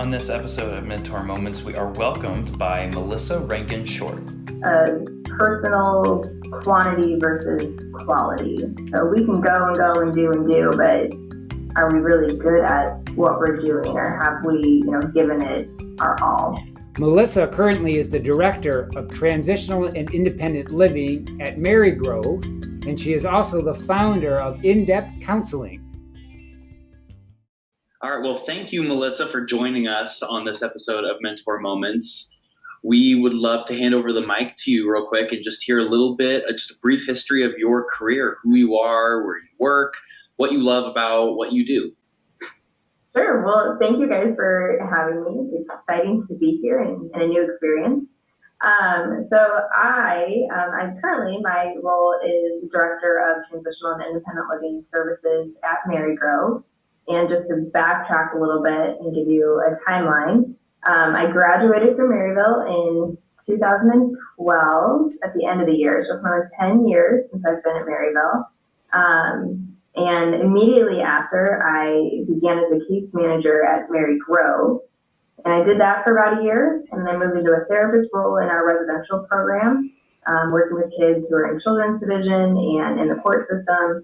On this episode of Mentor Moments, we are welcomed by Melissa Rankin-Short. Personal quantity versus quality. So we can go and do, but are we really good at what we're doing, or have we, given it our all? Melissa currently is the Director of Transitional and Independent Living at Marygrove, and she is also the founder of InDEPTH Counseling. All right, well, thank you, Melissa, for joining us on this episode of Mentor Moments. We would love to hand over the mic to you real quick and just hear a little bit, just a brief history of your career, who you are, where you work, what you love about what you do. Sure. Well, thank you guys for having me. It's exciting to be here and a new experience. So I'm currently, my role is Director of Transitional and Independent Living Services at Marygrove. And just to backtrack a little bit and give you a timeline, I graduated from Maryville in 2012 at the end of the year. So it's around 10 years since I've been at Maryville. And immediately after, I began as a case manager at Marygrove. And I did that for about a year, and then moved into a therapist role in our residential program, working with kids who are in children's division and in the court system.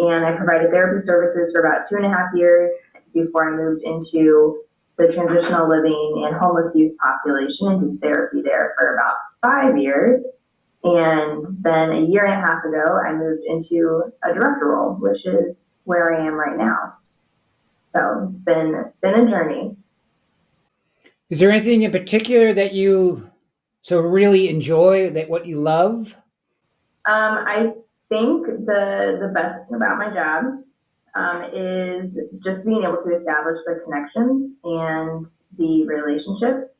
And I provided therapy services for about 2.5 years before I moved into the transitional living and homeless youth population and did therapy there for about 5 years. And then a year and a half ago, I moved into a director role, which is where I am right now. So it's been a journey. Is there anything in particular that you really enjoy, that what you love? I think the best thing about my job is just being able to establish the connections and the relationships.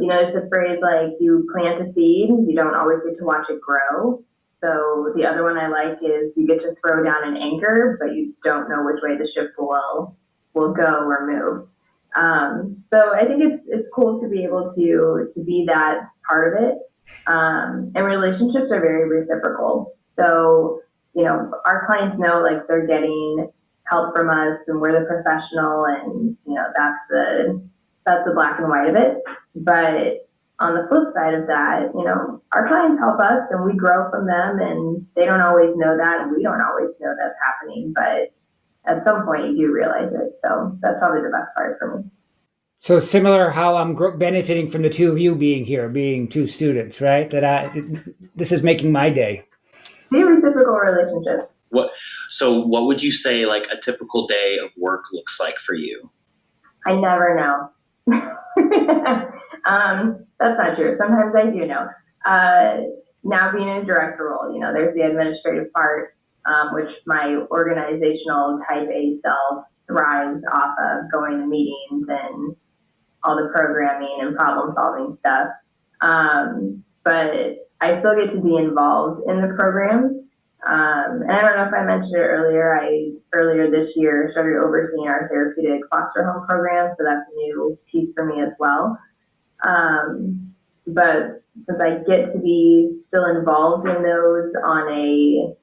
It's a phrase like you plant a seed, you don't always get to watch it grow. So the other one I like is you get to throw down an anchor, but you don't know which way the ship will go or move. So I think it's cool to be able to be that part of it. And relationships are very reciprocal. So, our clients know like they're getting help from us and we're the professional, and, that's the black and white of it. But on the flip side of that, our clients help us and we grow from them, and they don't always know that, and we don't always know that's happening. But at some point you do realize it. So that's probably the best part for me. So similar how I'm benefiting from the two of you being here, being two students, right? This is making my day. Be reciprocal relationships. What would you say like a typical day of work looks like for you? I never know. That's not true. Sometimes I do know. Now being in a director role, there's the administrative part, which my organizational type A self thrives off of, going to meetings and all the programming and problem solving stuff. But I still get to be involved in the program. And I don't know if I mentioned it earlier, I earlier this year started overseeing our therapeutic foster home program. So that's a new piece for me as well. But since I get to be still involved in those on a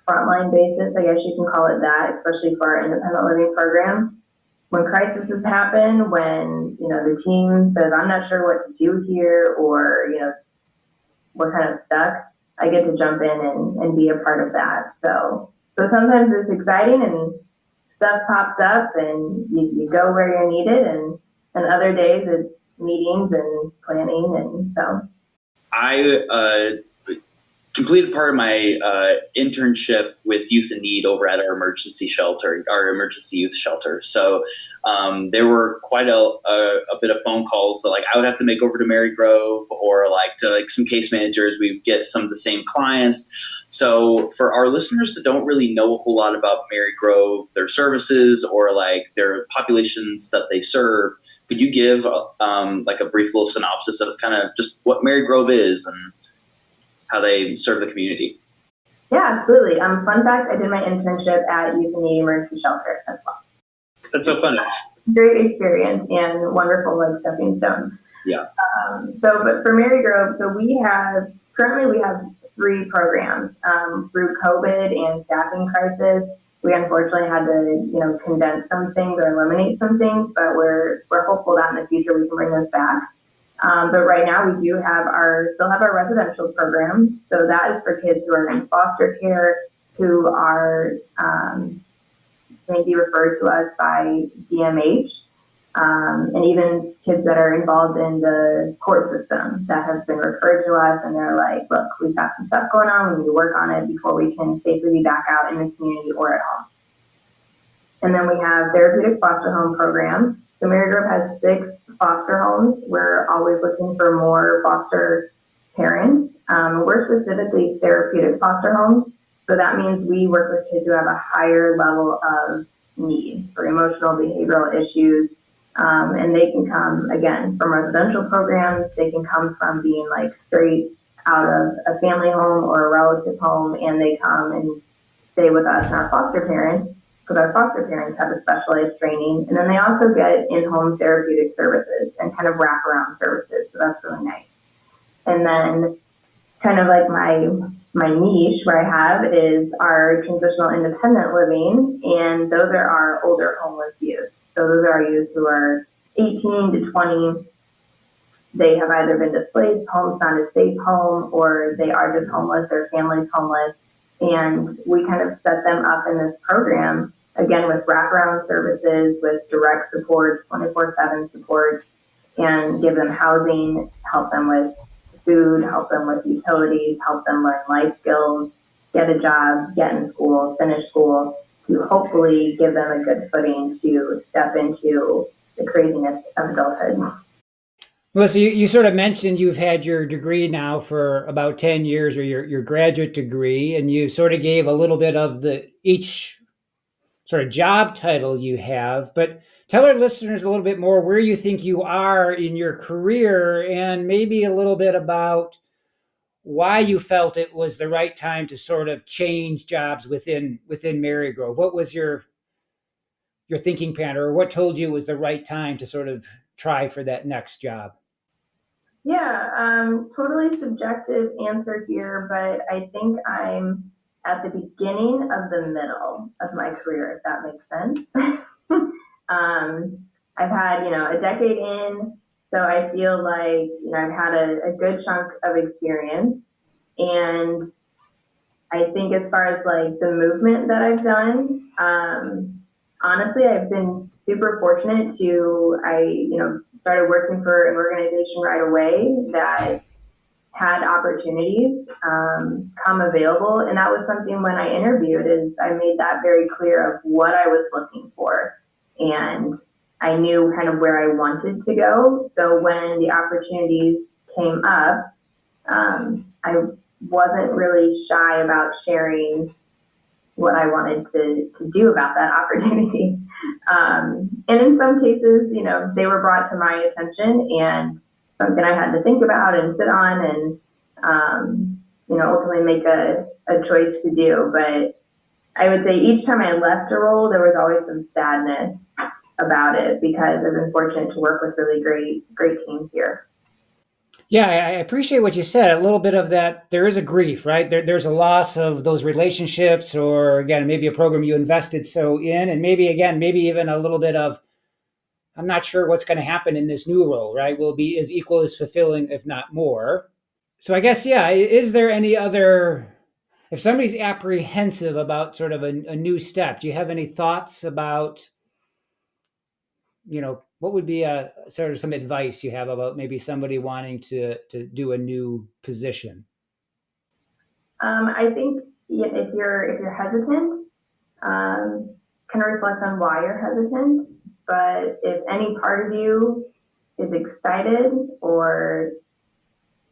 frontline basis, I guess you can call it that, especially for our independent living program. When crises happen, when, the team says, I'm not sure what to do here, or, we're kind of stuck, I get to jump in and be a part of that. So sometimes it's exciting and stuff pops up and you go where you're needed, and other days it's meetings and planning. And so I completed part of my internship with Youth in Need over at our emergency youth shelter. So there were quite a bit of phone calls that I would have to make over to Marygrove, or to some case managers. We get some of the same clients. So for our listeners that don't really know a whole lot about Marygrove, their services, or their populations that they serve, could you give a brief little synopsis of kind of just what Marygrove is and how they serve the community? Yeah, absolutely. Fun fact, I did my internship at Youth in Need Emergency Shelter as well. That's so fun. Great experience and wonderful stepping stone. Yeah. But for Marygrove, currently we have 3 programs. Through COVID and staffing crisis, we unfortunately had to, condense some things or eliminate some things, but we're hopeful that in the future we can bring those back. But right now we do still have our residential program. So that is for kids who are in foster care, who are maybe referred to us by DMH, and even kids that are involved in the court system that have been referred to us, and they're like, look, we've got some stuff going on, we need to work on it before we can safely be back out in the community or at home. And then we have therapeutic foster home program. The Marygrove has 6 foster homes. We're always looking for more foster parents. We're specifically therapeutic foster homes. So that means we work with kids who have a higher level of need for emotional, behavioral issues. And they can come, again, from residential programs. They can come from being like straight out of a family home or a relative home, and they come and stay with us and our foster parents, because our foster parents have a specialized training. And then they also get in-home therapeutic services and kind of wraparound services. So that's really nice. And then kind of like my niche where I have is our transitional independent living. And those are our older homeless youth. So those are our youth who are 18 to 20. They have either been displaced, home's not a safe home, or they are just homeless, their family's homeless. And we kind of set them up in this program, again, with wraparound services, with direct support, 24/7 support, and give them housing, help them with food, help them with utilities, help them learn life skills, get a job, get in school, finish school, to hopefully give them a good footing to step into the craziness of adulthood. Melissa, you sort of mentioned you've had your degree now for about 10 years, or your graduate degree, and you sort of gave a little bit of each sort of job title you have, but tell our listeners a little bit more where you think you are in your career, and maybe a little bit about why you felt it was the right time to sort of change jobs within Marygrove. What was your thinking pattern, or what told you it was the right time to sort of try for that next job? Yeah, totally subjective answer here, but I think I'm at the beginning of the middle of my career, if that makes sense. I've had, a decade in, so I feel like, I've had a good chunk of experience. And I think as far as like the movement that I've done, honestly, I've been super fortunate I started working for an organization right away that had opportunities come available. And that was something when I interviewed, is I made that very clear of what I was looking for. And I knew kind of where I wanted to go. So when the opportunities came up, I wasn't really shy about sharing what I wanted to do about that opportunity. And in some cases, they were brought to my attention and something I had to think about and sit on and, ultimately make a choice to do. But I would say each time I left a role, there was always some sadness about it, because I've been fortunate to work with really great teams here. Yeah, I appreciate what you said. A little bit of that, there is a grief, right? There's a loss of those relationships, or again, maybe a program you invested so in, and maybe even a little bit of, I'm not sure what's going to happen in this new role, right? Will be as equal as fulfilling, if not more. So I guess, yeah, is there any other, if somebody's apprehensive about sort of a new step, do you have any thoughts about, what would be a sort of some advice you have about maybe somebody wanting to do a new position? I think if you're hesitant, kind of reflect on why you're hesitant. But if any part of you is excited, or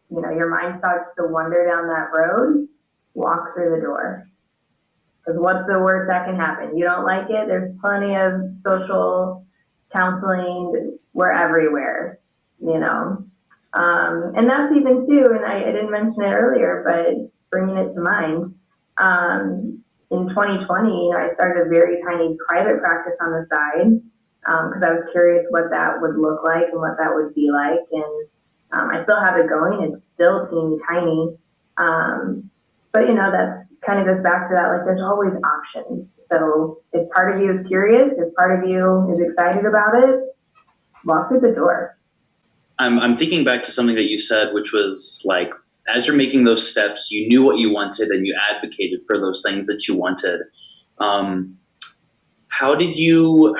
your mind starts to wander down that road, walk through the door. Because what's the worst that can happen? You don't like it? There's plenty of social counseling. We're everywhere, and that's even too, and I didn't mention it earlier, but bringing it to mind, in 2020, I started a very tiny private practice on the side, because I was curious what that would look like and what that would be like. And I still have it going. It's still teeny tiny. But, that's kind of goes back to that, like, there's always options. So if part of you is curious, if part of you is excited about it, walk through the door. I'm thinking back to something that you said, which was like, as you're making those steps, you knew what you wanted and you advocated for those things that you wanted. How did you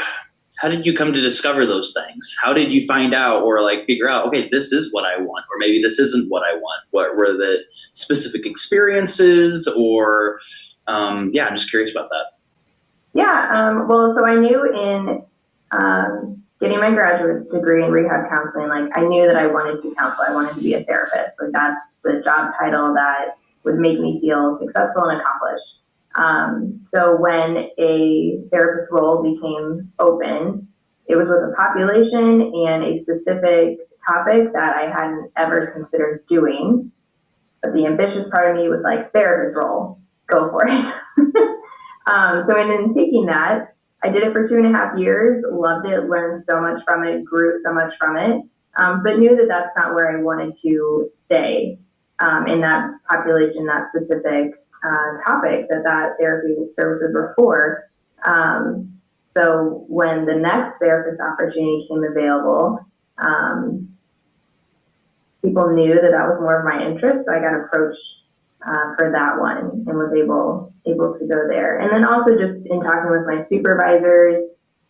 come to discover those things? How did you find out or like figure out, okay, this is what I want, or maybe this isn't what I want? What were the specific experiences, or I'm just curious about that. Yeah, well, so I knew in getting my graduate degree in rehab counseling, like I knew that I wanted to counsel. I wanted to be a therapist. Like that's the job title that would make me feel successful and accomplished. So when a therapist role became open, it was with a population and a specific topic that I hadn't ever considered doing. But the ambitious part of me was like, therapist role, go for it. So in taking that, I did it for 2.5 years, loved it, learned so much from it, grew so much from it, but knew that that's not where I wanted to stay in that population, that specific topic that therapy services were for. So when the next therapist opportunity came available, people knew that was more of my interest, so I got approached for that one and was able to go there. And then also just in talking with my supervisors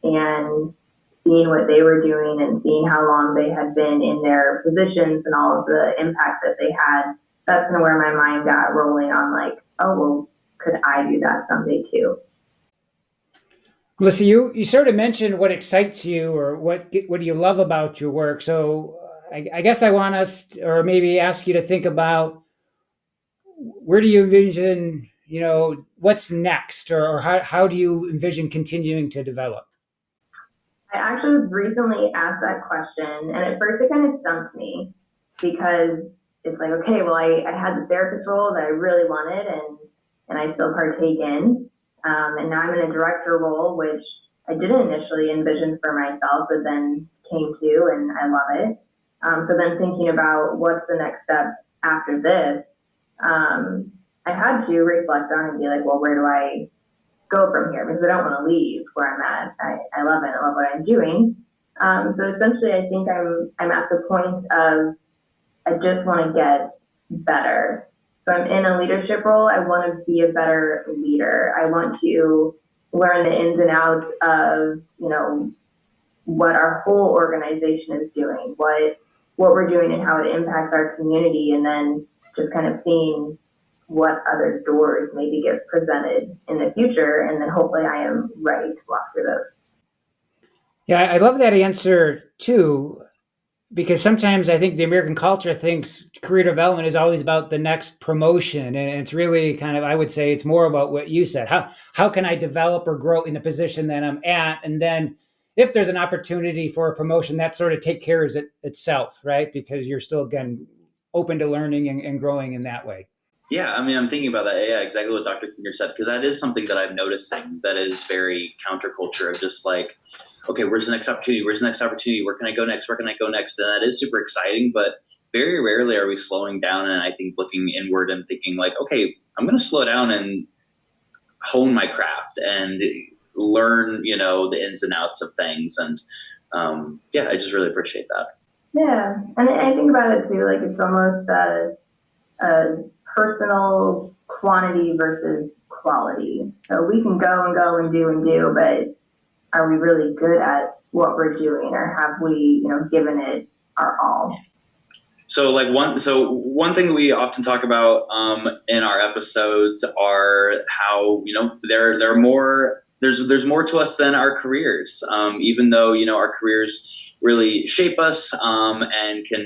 and seeing what they were doing and seeing how long they had been in their positions and all of the impact that they had, that's kind of where my mind got rolling on like, oh, well, could I do that someday too? Melissa, you sort of mentioned what excites you or what do you love about your work. So I guess I want us, or maybe ask you to think about, where do you envision, what's next, or how do you envision continuing to develop? I actually was recently asked that question, and at first it kind of stumped me because it's like, okay, well, I had the therapist role that I really wanted and I still partake in. And now I'm in a director role, which I didn't initially envision for myself, but then came to, and I love it. So then thinking about what's the next step after this, I had to reflect on and be like, well, where do I go from here? Because I don't want to leave where I'm at. I love it. I love what I'm doing. So essentially, I think I'm at the point of I just want to get better. So I'm in a leadership role. I want to be a better leader. I want to learn the ins and outs of what our whole organization is doing, what we're doing and how it impacts our community, and then just kind of seeing what other doors maybe get presented in the future, and then hopefully I am ready to walk through those. Yeah, I love that answer too, because sometimes I think the American culture thinks career development is always about the next promotion, and it's really kind of, I would say, it's more about what you said. How can I develop or grow in the position that I'm at, and then if there's an opportunity for a promotion, that sort of take care of itself, right? Because you're still, again, open to learning and growing in that way. Yeah, I mean, I'm thinking about that. Yeah, exactly what Dr. Kinger said, because that is something that I'm noticing that is very counterculture of just like, okay, where's the next opportunity? Where's the next opportunity? Where can I go next? Where can I go next? And that is super exciting, but very rarely are we slowing down and I think looking inward and thinking like, okay, I'm going to slow down and hone my craft and learn, the ins and outs of things. And I just really appreciate that. Yeah, and I think about it too, like it's almost a personal quantity versus quality. So we can go and do, but are we really good at what we're doing, or have we, given it our all? So one thing that we often talk about in our episodes are how there's more to us than our careers. Even though our careers really shape us and can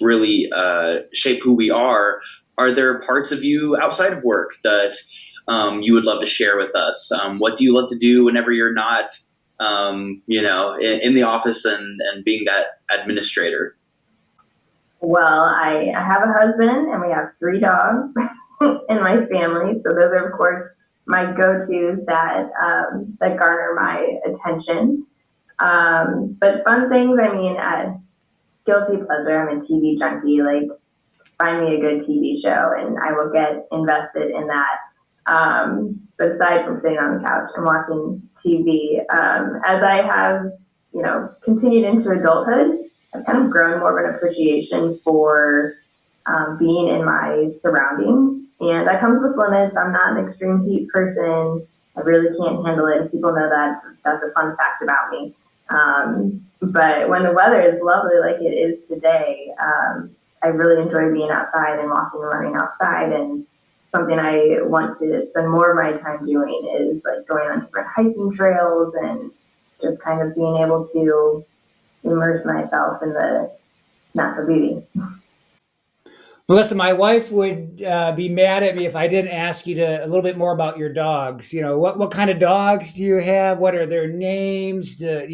really shape who we are there parts of you outside of work that you would love to share with us? What do you love to do whenever you're not in the office and being that administrator? Well, I have a husband and we have 3 dogs in my family. So those are, of course, my go-tos that garner my attention. But fun things, I mean, guilty pleasure, I'm a TV junkie. Like, find me a good TV show and I will get invested in that. But aside from sitting on the couch and watching TV, as I have, continued into adulthood, I've kind of grown more of an appreciation for being in my surroundings. And that comes with limits. I'm not an extreme heat person. I really can't handle it. People know that. That's a fun fact about me. But when the weather is lovely like it is today, I really enjoy being outside and walking and running outside. And something I want to spend more of my time doing is like going on different hiking trails and just kind of being able to immerse myself in the natural beauty. Melissa, my wife would be mad at me if I didn't ask you a little bit more about your dogs. What kind of dogs do you have? What are their names? Did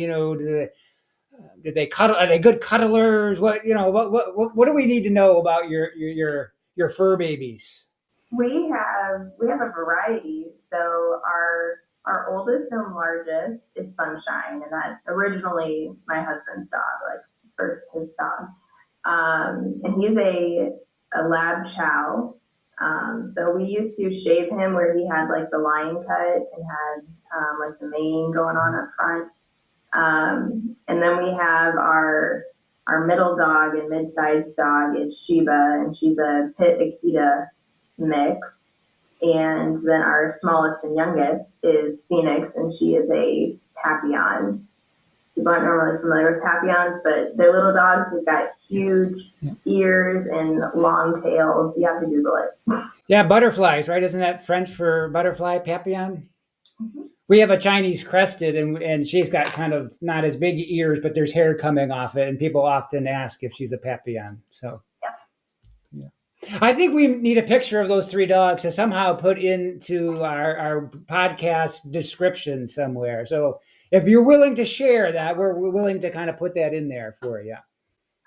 they cuddle? Are they good cuddlers? What do we need to know about your fur babies? We have a variety. So our oldest and largest is Sunshine, and that's originally my husband's dog, like first his dog. And he's a lab chow. So we used to shave him where he had like the line cut and had like the mane going on up front. And then we have our middle dog and mid-sized dog is Sheba, and she's a Pit Akita mix. And then our smallest and youngest is Phoenix, and she is a Papillon. People aren't normally familiar with Papillons, but they're little dogs who've got huge ears and long tails. You have to Google it. Yeah, butterflies, right? Isn't that French for butterfly, Papillon? Mm-hmm. We have a Chinese crested, and she's got kind of not as big ears, but there's hair coming off it, and people often ask if she's a Papillon. So, yeah. I think we need a picture of those three dogs to somehow put into our podcast description somewhere. So, if you're willing to share that, we're willing to kind of put that in there for you.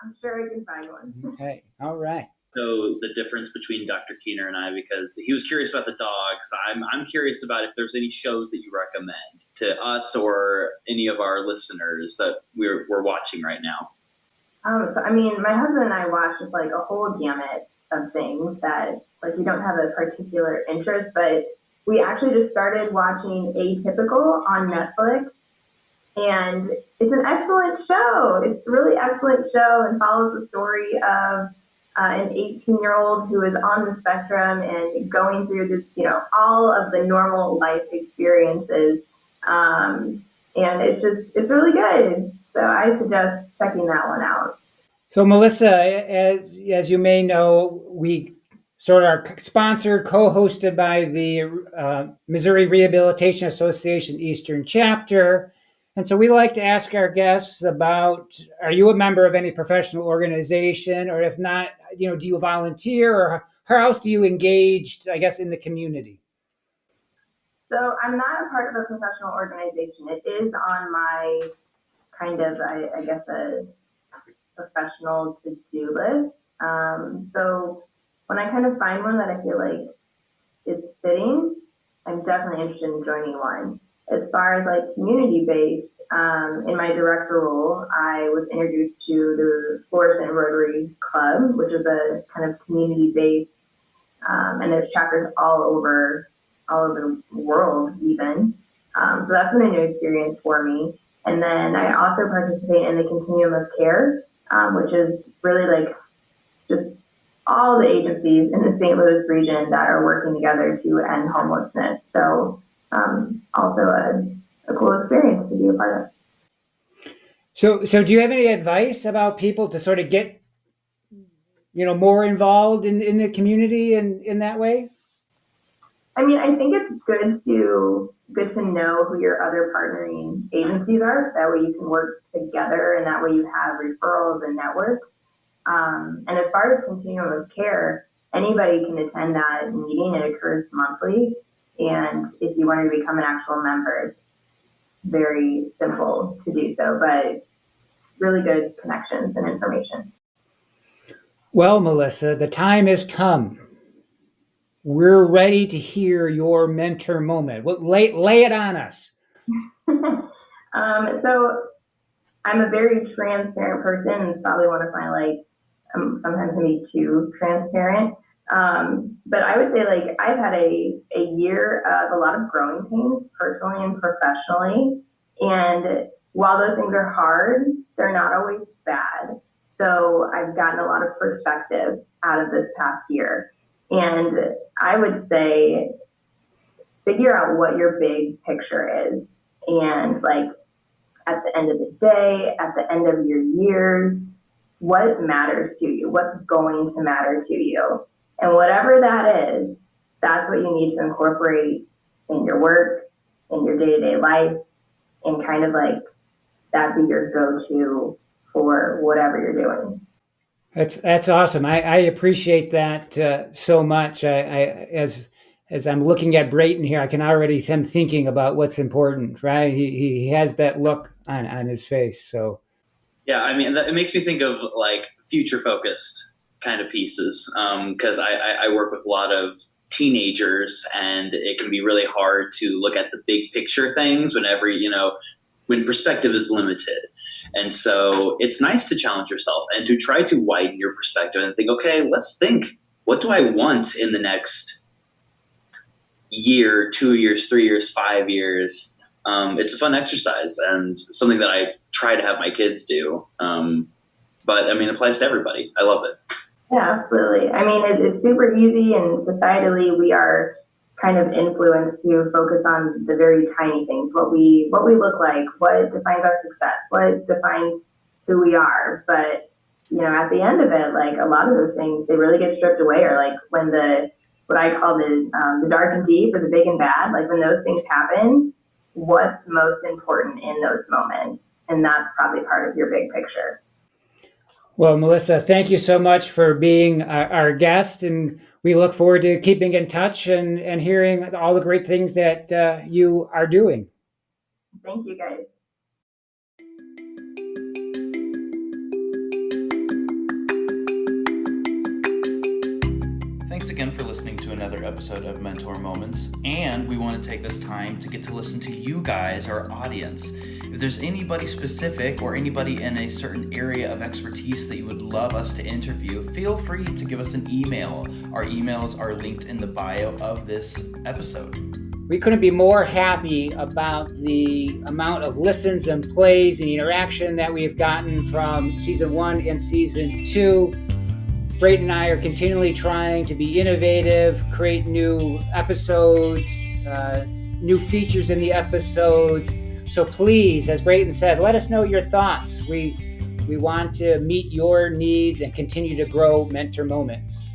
I'm sure I can find one. Okay, all right. So the difference between Dr. Keener and I, because he was curious about the dogs, I'm curious about if there's any shows that you recommend to us or any of our listeners that we're watching right now. My husband and I watch just like a whole gamut of things that like we don't have a particular interest, but we actually just started watching Atypical on Netflix. And it's an excellent show. It's a really excellent show and follows the story of an 18-year-old who is on the spectrum and going through this, all of the normal life experiences. And it's really good. So I suggest checking that one out. So Melissa, as you may know, we sort of are sponsored, co-hosted by the Missouri Rehabilitation Association Eastern Chapter. And so we like to ask our guests about, are you a member of any professional organization? Or if not, do you volunteer, or how else do you engage, I guess, in the community? So I'm not a part of a professional organization. It is on my kind of, I guess, a professional to-do list. So when I kind of find one that I feel like is fitting, I'm definitely interested in joining one. As far as like community-based, in my director role, I was introduced to the Florissant Rotary Club, which is a kind of community-based, and there's chapters all over the world even. So that's been a new experience for me. And then I also participate in the Continuum of Care, which is really like just all the agencies in the St. Louis region that are working together to end homelessness. So also a cool experience to be a part of. So do you have any advice about people to sort of get, more involved in the community in that way? I think it's good to know who your other partnering agencies are, so that way you can work together and that way you have referrals and networks. And as far as Continuum of Care, anybody can attend that meeting. It occurs monthly. And if you want to become an actual member, it's very simple to do so, but really good connections and information. Well, Melissa, the time has come. We're ready to hear your mentor moment. Lay it on us. So I'm a very transparent person, and probably want to find sometimes maybe too transparent. But I would say like I've had a year of a lot of growing pains personally and professionally. And while those things are hard, they're not always bad. So I've gotten a lot of perspective out of this past year. And I would say figure out what your big picture is. And like at the end of the day, at the end of your years, what matters to you? What's going to matter to you? And whatever that is, that's what you need to incorporate in your work, in your day-to-day life, and kind of like that be your go-to for whatever you're doing. That's awesome. I appreciate that so much. As I'm looking at Brayton here, I can already am thinking about what's important, right? He has that look on his face. So yeah, I mean, it makes me think of like future focused kind of pieces, because I work with a lot of teenagers, and it can be really hard to look at the big picture things whenever, when perspective is limited. And so it's nice to challenge yourself and to try to widen your perspective and think, okay, let's think, what do I want in the next year, 2 years, 3 years, 5 years? It's a fun exercise and something that I try to have my kids do. But I mean, it applies to everybody. I love it. Yeah, absolutely. I mean, it's super easy, and societally we are kind of influenced to focus on the very tiny things, what we look like, what defines our success, what defines who we are. But at the end of it, like a lot of those things, they really get stripped away. Or like when what I call the dark and deep, or the big and bad, like when those things happen, what's most important in those moments? And that's probably part of your big picture. Well, Melissa, thank you so much for being our guest, and we look forward to keeping in touch and hearing all the great things that you are doing. Thank you, guys. Thanks again for listening to another episode of Mentor Moments, and we want to take this time to get to listen to you guys, our audience. If there's anybody specific or anybody in a certain area of expertise that you would love us to interview, feel free to give us an email. Our emails are linked in the bio of this episode. We couldn't be more happy about the amount of listens and plays and interaction that we've gotten from season 1 and season 2. Brayton and I are continually trying to be innovative, create new episodes, new features in the episodes. So please, as Brayton said, let us know your thoughts. We want to meet your needs and continue to grow Mentor Moments.